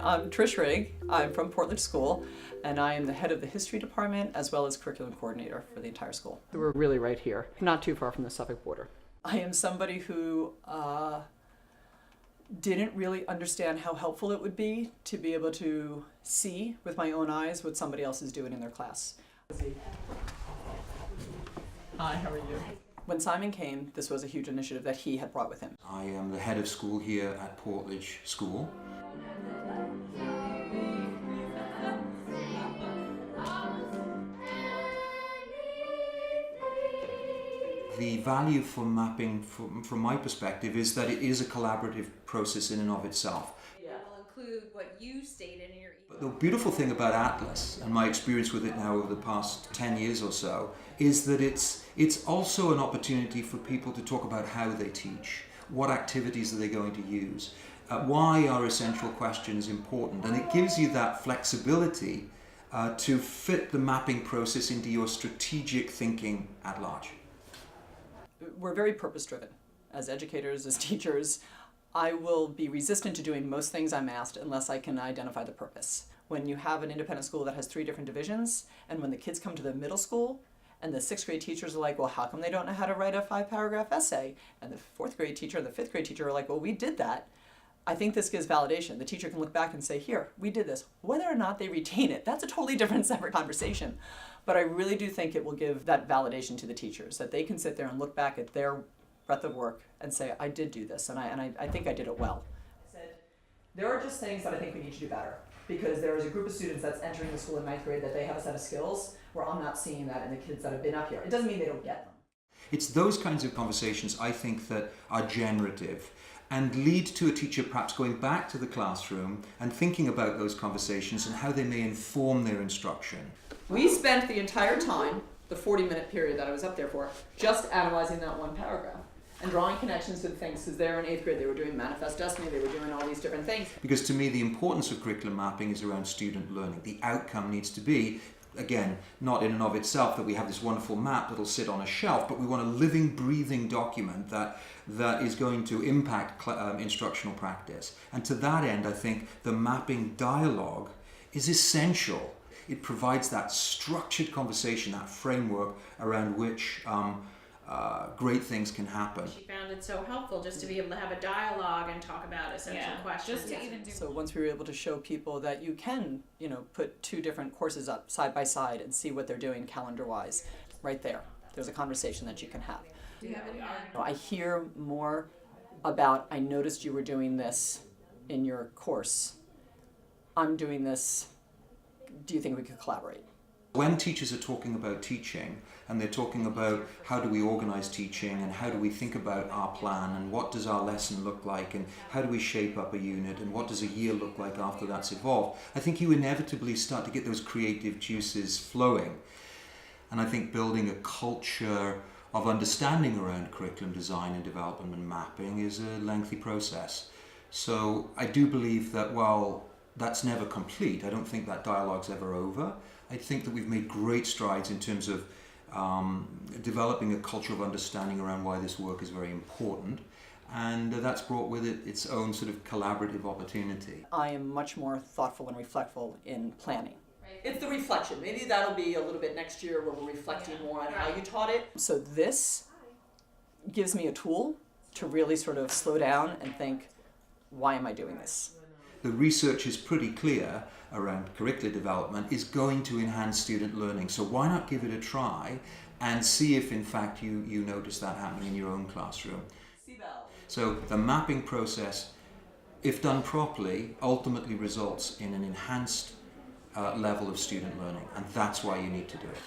I'm Trish Rigg. I'm from Portledge School, and I am the head of the history department as well as curriculum coordinator for the entire school. We're really right here, not too far from the Suffolk border. I am somebody who didn't really understand how helpful it would be to be able to see with my own eyes what somebody else is doing in their class. Hi, how are you? When Simon came, this was a huge initiative that he had brought with him. I am the head of school here at Portledge School. The value for mapping, from my perspective, is that it is a collaborative process in and of itself. Yeah. Will include what you stated in your email. But the beautiful thing about Atlas, and my experience with it now over the past 10 years or so, is that it's also an opportunity for people to talk about how they teach, what activities are they going to use, why are essential questions important, and it gives you that flexibility to fit the mapping process into your strategic thinking at large. We're very purpose-driven. As educators, as teachers, I will be resistant to doing most things I'm asked unless I can identify the purpose. When you have an independent school that has 3 different divisions, and when the kids come to the middle school, and the 6th grade teachers are like, well, how come they don't know how to write a 5-paragraph essay? And the 4th grade teacher and the 5th grade teacher are like, well, we did that. I think this gives validation. The teacher can look back and say, here, we did this. Whether or not they retain it, that's a totally different, separate conversation. But I really do think it will give that validation to the teachers, that they can sit there and look back at their breadth of work and say, I did do this, and I think I did it well. I said, there are just things that I think we need to do better, because there is a group of students that's entering the school in 9th grade that they have a set of skills where I'm not seeing that in the kids that have been up here. It doesn't mean they don't get them. It's those kinds of conversations, I think, that are generative and lead to a teacher perhaps going back to the classroom and thinking about those conversations and how they may inform their instruction. We spent the entire time, the 40-minute period that I was up there for, just analyzing that one paragraph and drawing connections to the things, because they're in 8th grade, they were doing manifest destiny, they were doing all these different things. Because to me, the importance of curriculum mapping is around student learning. The outcome needs to be, again, not in and of itself that we have this wonderful map that'll sit on a shelf, but we want a living, breathing document that is going to impact instructional practice. And to that end, I think the mapping dialogue is essential. It provides that structured conversation, that framework around which great things can happen. She found it so helpful just to be able to have a dialogue and talk about essential questions. Just to even do. So once we were able to show people that you can, put 2 different courses up side by side and see what they're doing calendar-wise, right there. There's a conversation that you can have. Do you have any I hear more about, I noticed you were doing this in your course. I'm doing this. Do you think we could collaborate? When teachers are talking about teaching, and they're talking about how do we organize teaching and how do we think about our plan and what does our lesson look like and how do we shape up a unit and what does a year look like after that's evolved, I think you inevitably start to get those creative juices flowing. And I think building a culture of understanding around curriculum design and development and mapping is a lengthy process. So I do believe that while that's never complete, I don't think that dialogue's ever over. I think that we've made great strides in terms of developing a culture of understanding around why this work is very important, and that's brought with it its own sort of collaborative opportunity. I am much more thoughtful and reflectful in planning. It's the reflection. Maybe that'll be a little bit next year where we're reflecting more on how you taught it. So this gives me a tool to really sort of slow down and think, why am I doing this? The research is pretty clear around curricular development is going to enhance student learning. So why not give it a try and see if in fact you notice that happening in your own classroom. So the mapping process, if done properly, ultimately results in an enhanced level of student learning, and that's why you need to do it.